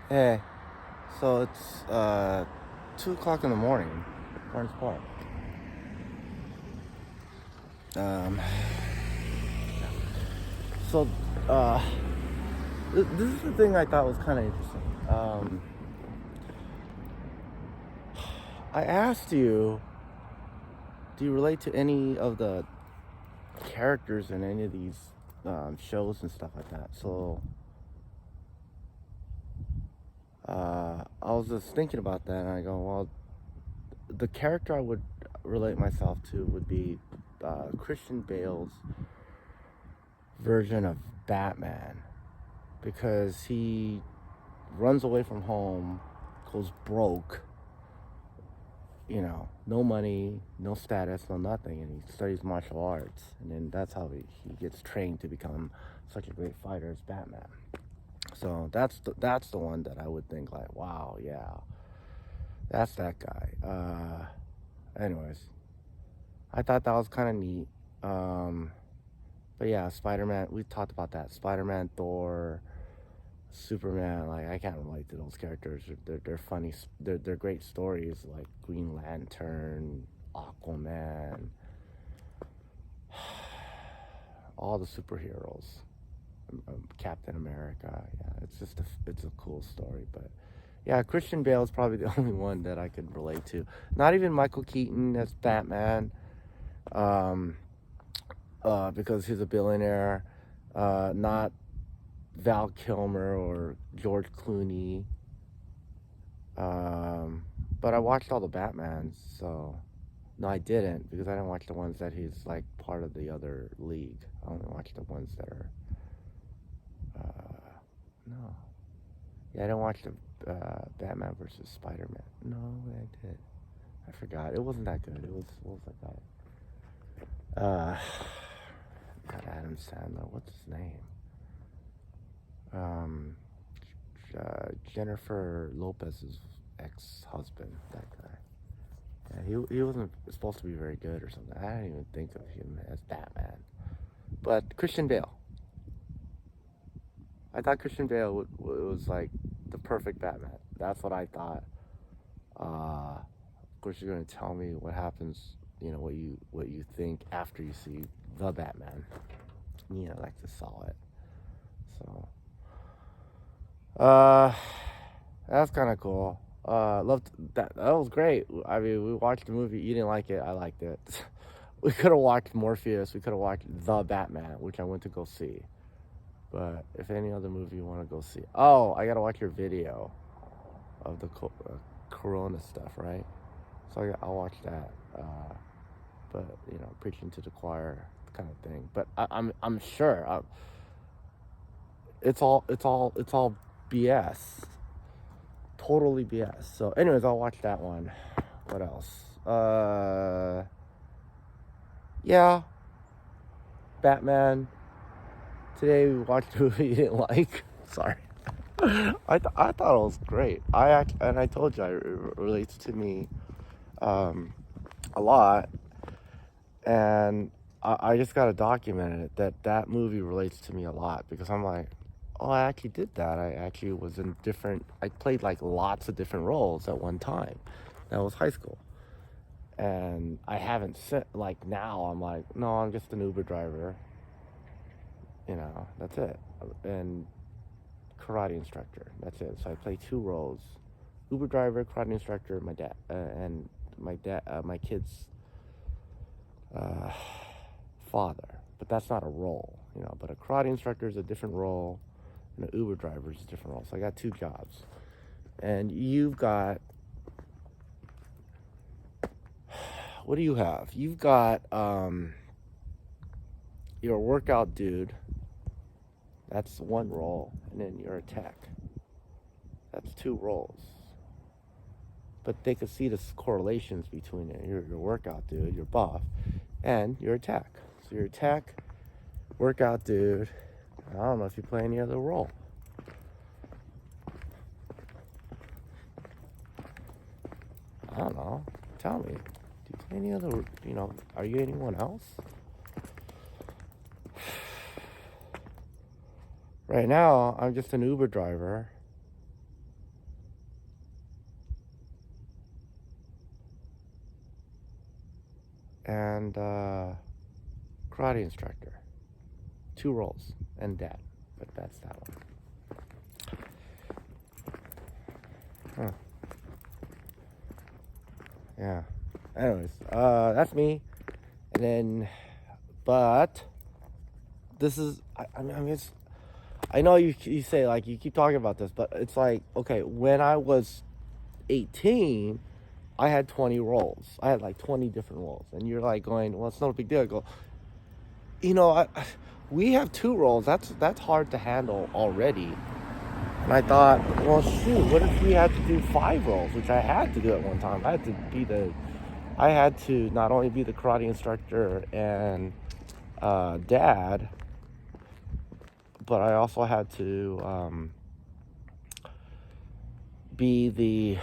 Hey, so it's 2 o'clock in the morning, Burns Park. Um, so uh, this is the thing I thought was kind of interesting. I asked you, do you relate to any of the characters in any of these shows and stuff like that? So I was just thinking about that, and I go, well, the character I would relate myself to would be Christian Bale's version of Batman, because he runs away from home, goes broke, no money, no status, no nothing, and he studies martial arts, and then that's how he gets trained to become such a great fighter as Batman. So that's the one that I would think like, wow, yeah, that's that guy. Anyways, I thought that was kind of neat. But yeah, Spider-Man, we talked about that. Spider-Man, Thor, Superman, like I can't relate to those characters. They're funny. They're great stories, like Green Lantern, Aquaman, all the superheroes, Captain America. Yeah, it's a cool story. But yeah, Christian Bale is probably the only one that I could relate to. Not even Michael Keaton as Batman, um, because he's a billionaire. Not Val Kilmer or George Clooney. Um, but I watched all the Batmans, so no, I didn't, because I didn't watch the ones that he's like part of the other league. I only watched the ones that are. No, yeah, I didn't watch the Batman versus Spider Man. No, I did. I forgot. It wasn't that good. It was, what was that guy? Not Adam Sandler. What's his name? Um, Jennifer Lopez's ex-husband. That guy. Yeah, he wasn't supposed to be very good or something. I didn't even think of him as Batman. But Christian Bale. I thought Christian Bale was like the perfect Batman. That's what I thought. Of course, you're gonna tell me what happens. What you think after you see the Batman. Like to saw it. So, uh, that's kind of cool. Loved that. That was great. I mean, we watched the movie. You didn't like it. I liked it. We could have watched Morpheus. We could have watched The Batman, which I went to go see. But if any other movie you want to go see, oh, I gotta watch your video of the Corona stuff, right? So I'll watch that. But preaching to the choir kind of thing. But I'm sure it's all BS, totally BS. So, anyways, I'll watch that one. What else? Yeah, Batman. Today we watched a movie you didn't like. Sorry. I thought it was great. And I told you it relates to me a lot, and I just got to document it that movie relates to me a lot, because I'm like, oh, I actually did that. I actually was in different. I played like lots of different roles at one time. That was high school, and I haven't like now. I'm like, no, I'm just an Uber driver. That's it, and karate instructor. That's it. So I play two roles: Uber driver, karate instructor, my dad, and my kid's uh, father. But that's not a role, But a karate instructor is a different role, and an Uber driver is a different role. So I got two jobs, and you've got. What do you have? You've got you're a workout dude. That's one role, and then you're a tech. That's two roles. But they could see the correlations between it. You're a workout dude, you're buff, and you're a tech. So you're a tech, workout dude. I don't know if you play any other role. I don't know. Tell me. Do you play any other, are you anyone else? Right now, I'm just an Uber driver. and karate instructor. 2 roles, and dad, but that's that one. Huh. Yeah. Anyways, that's me. And then, but this is, I mean, it's, I know you say, like, you keep talking about this, but it's like, okay, when I was 18, I had 20 roles. I had like 20 different roles. And you're like going, well, it's not a big deal. I go, we have 2 roles. That's hard to handle already. And I thought, well, shoot, what if we had to do 5 roles, which I had to do at one time. I had to not only be the karate instructor and dad, but I also had to be the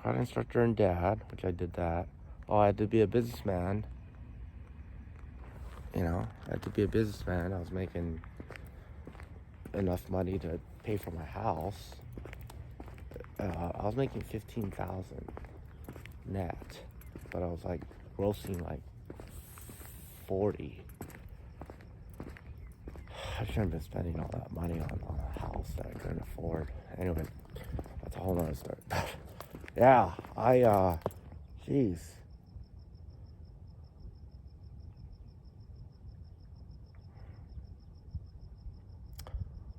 karate instructor and dad, which I did that. Oh, I had to be a businessman. I had to be a businessman. I was making enough money to pay for my house. I was making $15,000 net, but I was like grossing like 40. I shouldn't have been spending all that money on a house that I couldn't afford. Anyway, that's a whole nother story. Yeah, jeez.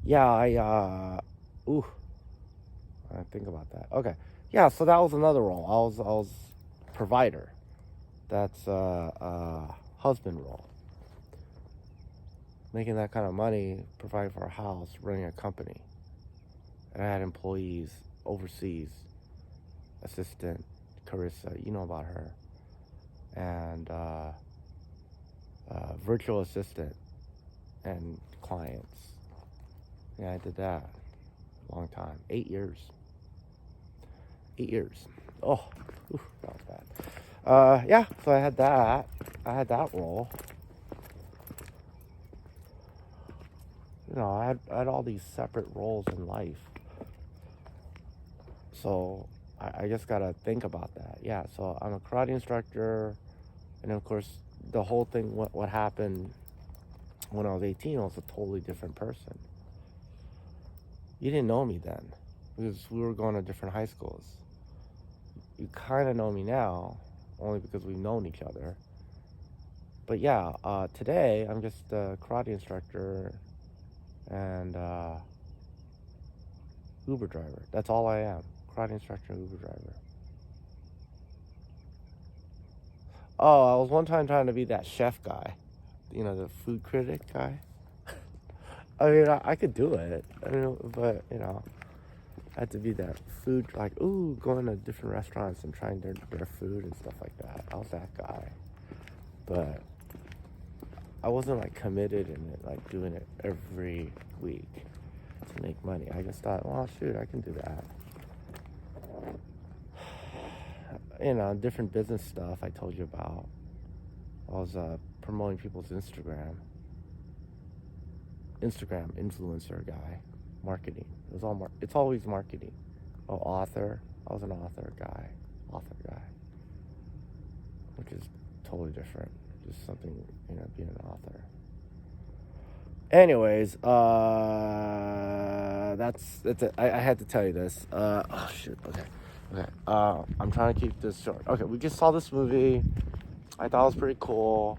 Yeah, I think about that. Okay. Yeah, so that was another role. I was provider. That's husband role. Making that kind of money, providing for a house, running a company. And I had employees overseas. Assistant Carissa, you know about her. And virtual assistant and clients. Yeah, I did that a long time. 8 years. 8 years. Oh, that was bad. Yeah, so I had that role. I had all these separate roles in life. So I just gotta think about that. Yeah, so I'm a karate instructor, and of course, the whole thing, what happened when I was 18, I was a totally different person. You didn't know me then, because we were going to different high schools. You kind of know me now, only because we've known each other. But yeah, today I'm just a karate instructor and Uber driver. That's all I am. Karate instructor and Uber driver. Oh, I was one time trying to be that chef guy. The food critic guy. I mean, I could do it. But, I had to be that food, like, going to different restaurants and trying their food and stuff like that. I was that guy. But I wasn't, like, committed in it, like, doing it every week to make money. I just thought, well, shoot, I can do that. Different business stuff I told you about. I was promoting people's Instagram influencer guy, marketing. It was all it's always marketing. Oh, author. I was an author guy, which is totally different. Just something, being an author. Anyways, that's it. I had to tell you this. Oh shoot. Okay. I'm trying to keep this short. Okay, we just saw this movie. I thought it was pretty cool.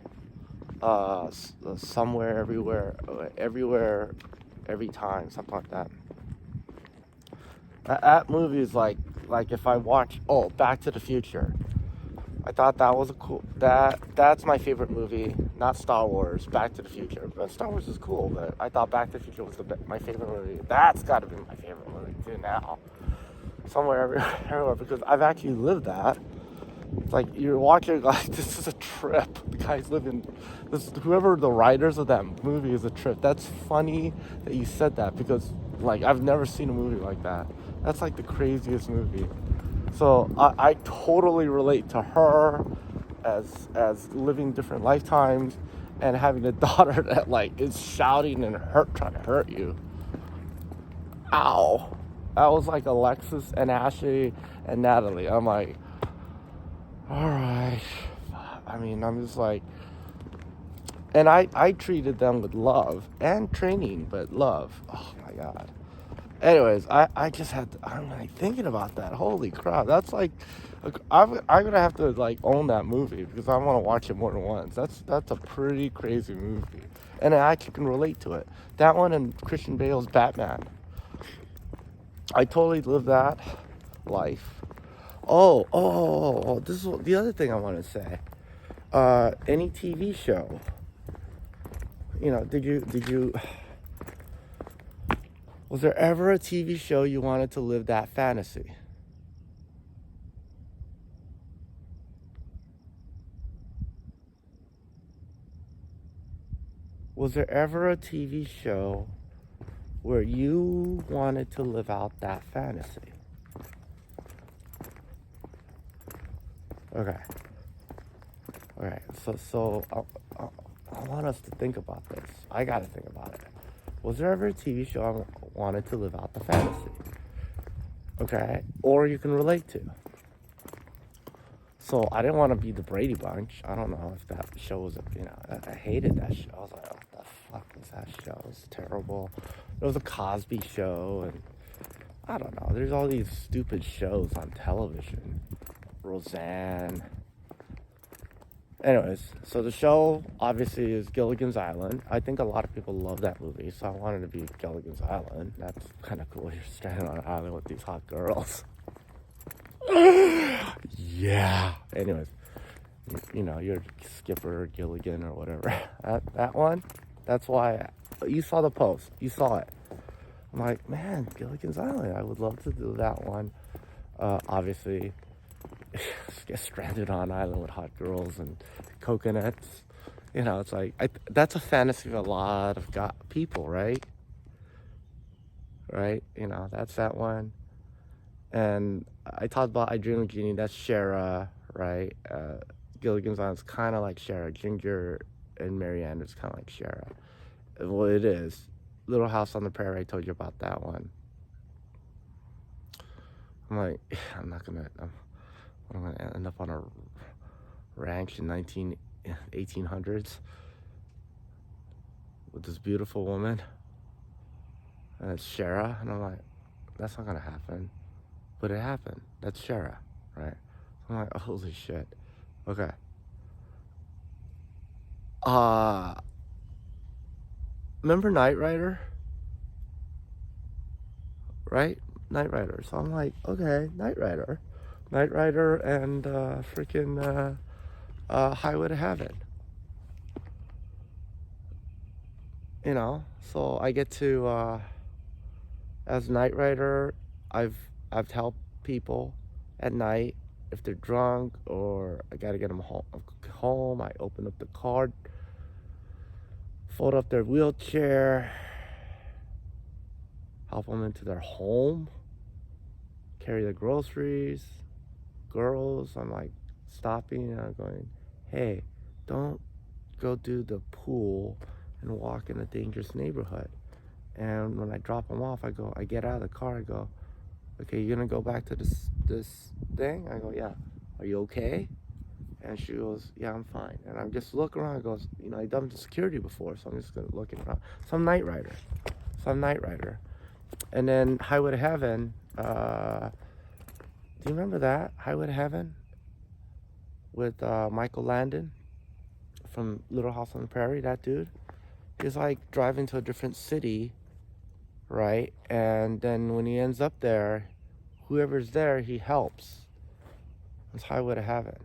Somewhere, everywhere, every time, something like that. That movie is like if I watch, Back to the Future. I thought that was that's my favorite movie, not Star Wars, Back to the Future. But Star Wars is cool, but I thought Back to the Future was my favorite movie. That's got to be my favorite movie too now. Somewhere, everywhere, because I've actually lived that. It's like you're watching, like, this is a trip. The guy's living this. Whoever the writers of that movie is a trip. That's funny that you said that, because, like, I've never seen a movie like that. That's like the craziest movie. So I totally relate to her as living different lifetimes and having a daughter that, like, is shouting and trying to hurt you. Ow. That was like Alexis and Ashley and Natalie. I'm like, All right. I mean, I'm just like, and I treated them with love and training, but love. Oh my God. Anyways, I just had to, I'm like thinking about that. Holy crap. That's like, I'm gonna have to like own that movie because I want to watch it more than once. That's a pretty crazy movie. And I actually can relate to it. That one and Christian Bale's Batman. I totally lived that life. This is the other thing I want to say. Any TV show, was there ever a TV show you wanted to live that fantasy? Was there ever a TV show where you wanted to live out that fantasy? Okay. All right. So I want us to think about this. I got to think about it. Was there ever a TV show I wanted to live out the fantasy? Okay. Or you can relate to. So I didn't want to be the Brady Bunch. I don't know if that show was, I hated that show. I was like, what the fuck was that show? It was terrible. There was a Cosby Show, and I don't know. There's all these stupid shows on television. Roseanne. Anyways, so the show obviously is Gilligan's Island. I think a lot of people love that movie, so I wanted to be Gilligan's Island. That's kind of cool. You're standing on an island with these hot girls. Yeah. Anyways, you're Skipper Gilligan or whatever. That one, that's why you saw the post. You saw it. I'm like, man, Gilligan's Island. I would love to do that one. Obviously, get stranded on an island with hot girls and coconuts. It's like that's a fantasy of a lot of people, right? Right? That's that one. And I talked about I Dream of Jeannie. That's Shara, right? Gilligan's Island's kind of like Shara. Ginger and Marianne is kind of like Shara. Well, it is. Little House on the Prairie. I told you about that one. I'm like, I'm gonna end up on a ranch in 1800s with this beautiful woman. And it's Shara, and I'm like, that's not gonna happen. But it happened. That's Shara, right? I'm like, holy shit. Okay. Remember Knight Rider? Right? Knight Rider. So I'm like, okay, Knight Rider. Knight Rider and freaking Highway to Heaven. So I get to, as Knight Rider, I've helped people at night if they're drunk or I gotta get them home. I open up the car, fold up their wheelchair, help them into their home, carry the groceries. Girls, I'm like stopping and I'm going, hey, don't go do the pool and walk in a dangerous neighborhood. And when I drop them off, I get out of the car, I go, okay, you're gonna go back to this thing? I go, yeah. Are you okay? And she goes, yeah, I'm fine. And I'm just looking around, I goes, I've done security before, so I'm just gonna look around. So I'm Knight Rider. And then Highway to Heaven, do you remember that? Highway to Heaven? With Michael Landon from Little House on the Prairie, that dude. He's like driving to a different city, right? And then when he ends up there, whoever's there, he helps. It's Highway to Heaven.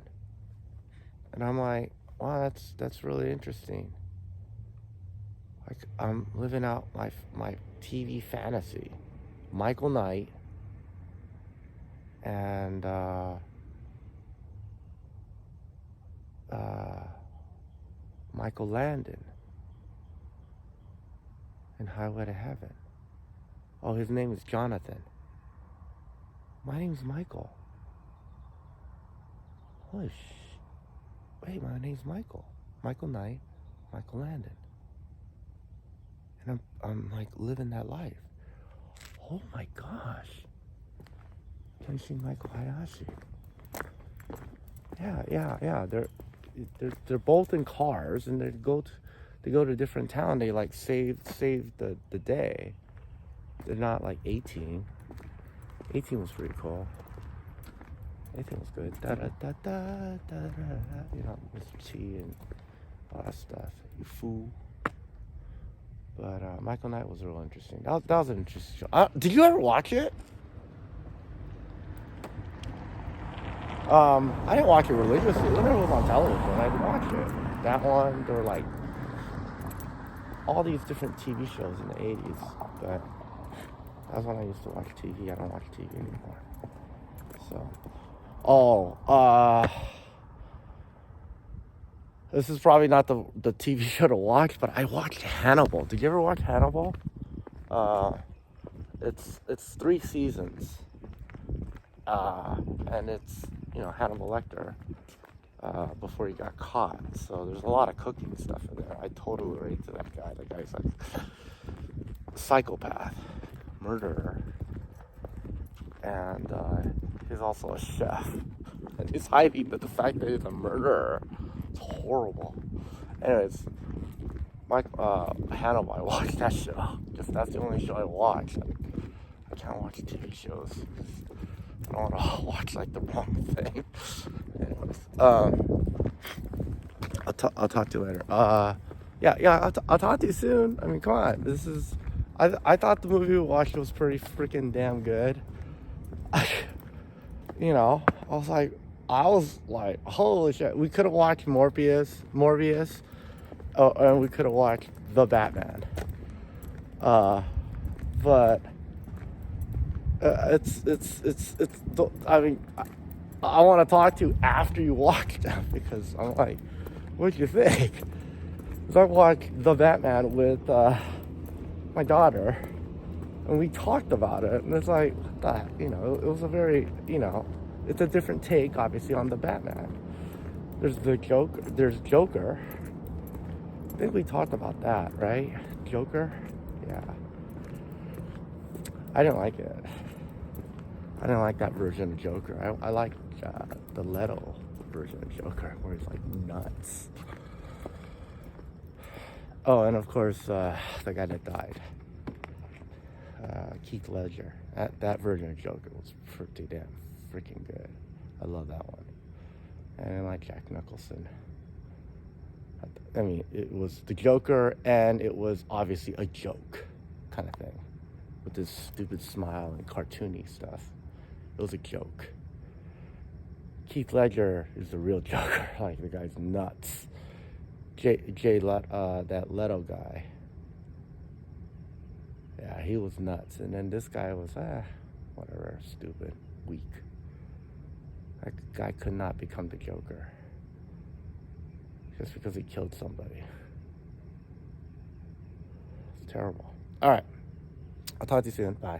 And I'm like, wow, that's really interesting. Like, I'm living out my TV fantasy. Michael Knight and Michael Landon in Highway to Heaven. Oh, his name is Jonathan. My name's Michael. Holy wait, my name's Michael. Michael Knight, Michael Landon. And I'm like living that life. Oh my gosh. Kenshin Michael Hayashi. Yeah. They're both in cars, and they go to a different town. They like save the day. They're not like 18. 18 was pretty cool. 18 was good. Da da da da da da. You know, Mr. T and all that stuff. You fool. But Michael Knight was real interesting. That was an interesting show. Did you ever watch it? I didn't watch it religiously. Whenever it was on television, I'd watch it. That one, there were like all these different TV shows in the 80s. But that's when I used to watch TV. I don't watch TV anymore. So, this is probably not the TV show to watch, but I watched Hannibal. Did you ever watch Hannibal? It's 3 seasons. And it's, Hannibal Lecter before he got caught. So there's a lot of cooking stuff in there. I totally relate to that guy. The guy's like a psychopath, murderer, and he's also a chef. And he's hiding the fact that he's a murderer. It's horrible. Anyways, Hannibal, I watched that show. Just that's the only show I watch. I can't watch TV shows. I don't want to watch like the wrong thing. Anyways, I'll talk to you later. I'll talk to you soon. I mean, come on. I thought the movie we watched was pretty freaking damn good. I was like, holy shit. We could have watched Morbius, and we could have watched The Batman. But I mean, I want to talk to you after you watch them, because I'm like, what'd you think? Because I watched The Batman with my daughter, and we talked about it, and it's like, it was a very, it's a different take, obviously, on The Batman. There's Joker. I think we talked about that, right? Joker? Yeah. I didn't like it. I didn't like that version of Joker. I like the Leto version of Joker, where he's like nuts. Oh, and of course, the guy that died, Heath Ledger. That version of Joker was pretty damn freaking good. I love that one. And I like Jack Nicholson. I mean, it was the Joker, and it was obviously a joke kind of thing, with this stupid smile and cartoony stuff. It was a joke. Heath Ledger is the real Joker. Like, the guy's nuts. That Leto guy. Yeah, he was nuts. And then this guy was, whatever, stupid, weak. That guy could not become the Joker just because he killed somebody. It's terrible. All right. I'll talk to you soon. Bye.